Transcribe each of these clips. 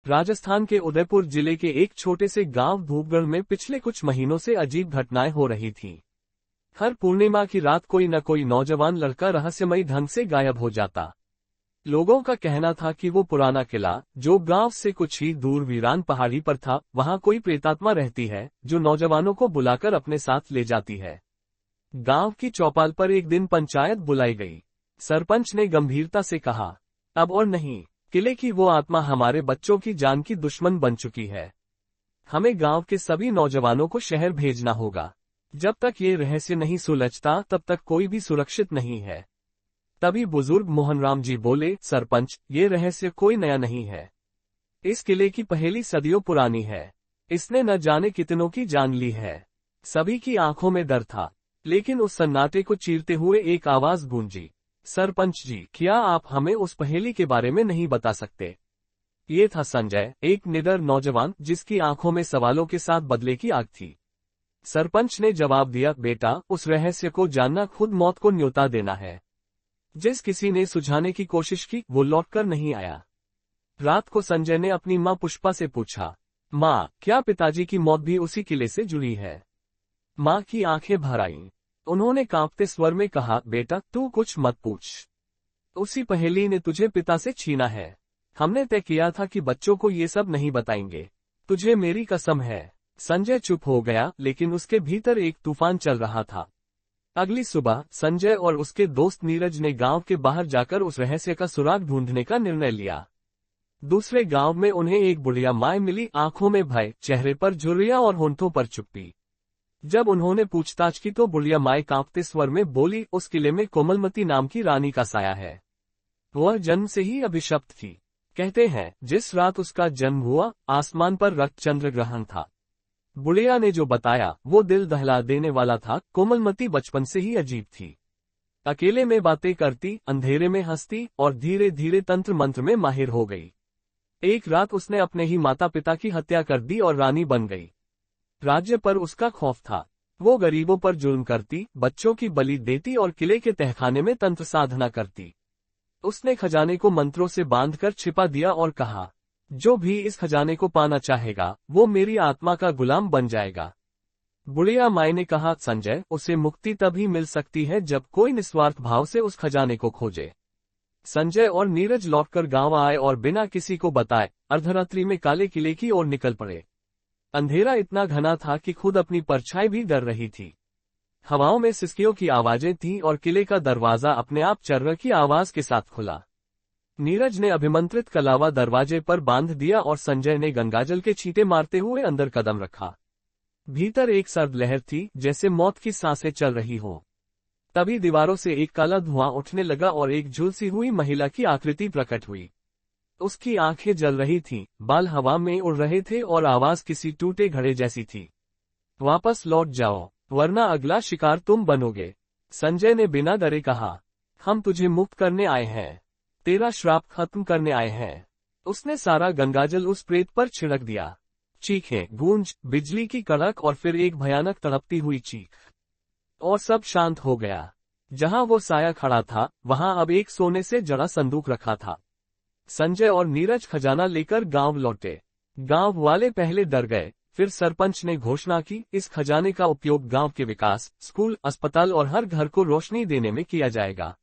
राजस्थान के उदयपुर जिले के एक छोटे से गांव धूपगढ़ में पिछले कुछ महीनों से अजीब घटनाएं हो रही थीं। हर पूर्णिमा की रात कोई न कोई नौजवान लड़का रहस्यमयी ढंग से गायब हो जाता। लोगों का कहना था कि वो पुराना किला, जो गांव से कुछ ही दूर वीरान पहाड़ी पर था, वहां कोई प्रेतात्मा रहती है जो नौजवानों को बुलाकर अपने साथ ले जाती है। गांव की चौपाल पर एक दिन पंचायत बुलाई गई। सरपंच ने गंभीरता से कहा, अब और नहीं, किले की वो आत्मा हमारे बच्चों की जान की दुश्मन बन चुकी है। हमें गांव के सभी नौजवानों को शहर भेजना होगा। जब तक ये रहस्य नहीं सुलझता तब तक कोई भी सुरक्षित नहीं है। तभी बुजुर्ग मोहनराम जी बोले, सरपंच, ये रहस्य कोई नया नहीं है। इस किले की पहेली सदियों पुरानी है। इसने न जाने कितनों की जान ली है। सभी की आंखों में डर था, लेकिन उस सन्नाटे को चीरते हुए एक आवाज गूंजी, सरपंच जी, क्या आप हमें उस पहेली के बारे में नहीं बता सकते? ये था संजय, एक निडर नौजवान जिसकी आंखों में सवालों के साथ बदले की आग थी। सरपंच ने जवाब दिया, बेटा, उस रहस्य को जानना खुद मौत को न्योता देना है। जिस किसी ने सुझाने की कोशिश की वो लौटकर नहीं आया। रात को संजय ने अपनी मां पुष्पा से पूछा, मां, क्या पिताजी की मौत भी उसी किले से जुड़ी है? मां की आंखें भर आईं। उन्होंने कांपते स्वर में कहा, बेटा, तू कुछ मत पूछ। उसी पहेली ने तुझे पिता से छीना है। हमने तय किया था कि बच्चों को ये सब नहीं बताएंगे। तुझे मेरी कसम है। संजय चुप हो गया, लेकिन उसके भीतर एक तूफान चल रहा था। अगली सुबह संजय और उसके दोस्त नीरज ने गांव के बाहर जाकर उस रहस्य का सुराग ढूंढने का निर्णय लिया। दूसरे गांव में उन्हें एक बुढ़िया माए मिली, आंखों में भय, चेहरे पर झुर्रियां और होंठों पर चुप्पी। जब उन्होंने पूछताछ की तो बुढ़िया माए कांपते स्वर में बोली, उस किले में कोमलमती नाम की रानी का साया है। वह जन्म से ही अभिशप्त थी। कहते हैं जिस रात उसका जन्म हुआ, आसमान पर रक्त चंद्र ग्रहण था। बुढ़िया ने जो बताया वो दिल दहला देने वाला था। कोमलमती बचपन से ही अजीब थी। अकेले में बातें करती, अंधेरे में हंसती और धीरे धीरे तंत्र मंत्र में माहिर हो गई। एक रात उसने अपने ही माता पिता की हत्या कर दी और रानी बन गई। राज्य पर उसका खौफ था। वो गरीबों पर जुल्म करती, बच्चों की बलि देती और किले के तहखाने में तंत्र साधना करती। उसने खजाने को मंत्रों से बांधकर छिपा दिया और कहा, जो भी इस खजाने को पाना चाहेगा वो मेरी आत्मा का गुलाम बन जाएगा। बुढ़िया माई ने कहा, संजय, उसे मुक्ति तभी मिल सकती है जब कोई निस्वार्थ भाव से उस खजाने को खोजे। संजय और नीरज लौटकर गांव आए और बिना किसी को बताए अर्धरात्रि में काले किले की ओर निकल पड़े। अंधेरा इतना घना था कि खुद अपनी परछाई भी डर रही थी। हवाओं में सिसकियों की आवाजें थीं और किले का दरवाजा अपने आप चर्र की आवाज के साथ खुला। नीरज ने अभिमंत्रित कलावा दरवाजे पर बांध दिया और संजय ने गंगाजल के छींटे मारते हुए अंदर कदम रखा। भीतर एक सर्द लहर थी, जैसे मौत की सांसें चल रही हो। तभी दीवारों से एक काला धुआं उठने लगा और एक झुलसी हुई महिला की आकृति प्रकट हुई। उसकी आंखें जल रही थीं, बाल हवा में उड़ रहे थे और आवाज किसी टूटे घड़े जैसी थी। वापस लौट जाओ, वरना अगला शिकार तुम बनोगे। संजय ने बिना डरे कहा, हम तुझे मुक्त करने आए हैं, तेरा श्राप खत्म करने आए हैं। उसने सारा गंगाजल उस प्रेत पर छिड़क दिया। चीखें, गूंज, बिजली की कड़क और फिर एक भयानक तड़पती हुई चीख, और सब शांत हो गया। जहां वो साया खड़ा था वहां अब एक सोने से जड़ा संदूक रखा था। संजय और नीरज खजाना लेकर गांव लौटे। गांव वाले पहले डर गए, फिर सरपंच ने घोषणा की, इस खजाने का उपयोग गांव के विकास, स्कूल, अस्पताल और हर घर को रोशनी देने में किया जाएगा।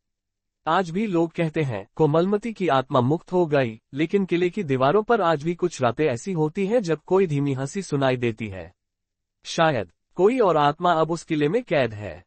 आज भी लोग कहते हैं कोमलमती की आत्मा मुक्त हो गई, लेकिन किले की दीवारों पर आज भी कुछ रातें ऐसी होती हैं जब कोई धीमी हंसी सुनाई देती है। शायद कोई और आत्मा अब उस किले में कैद है।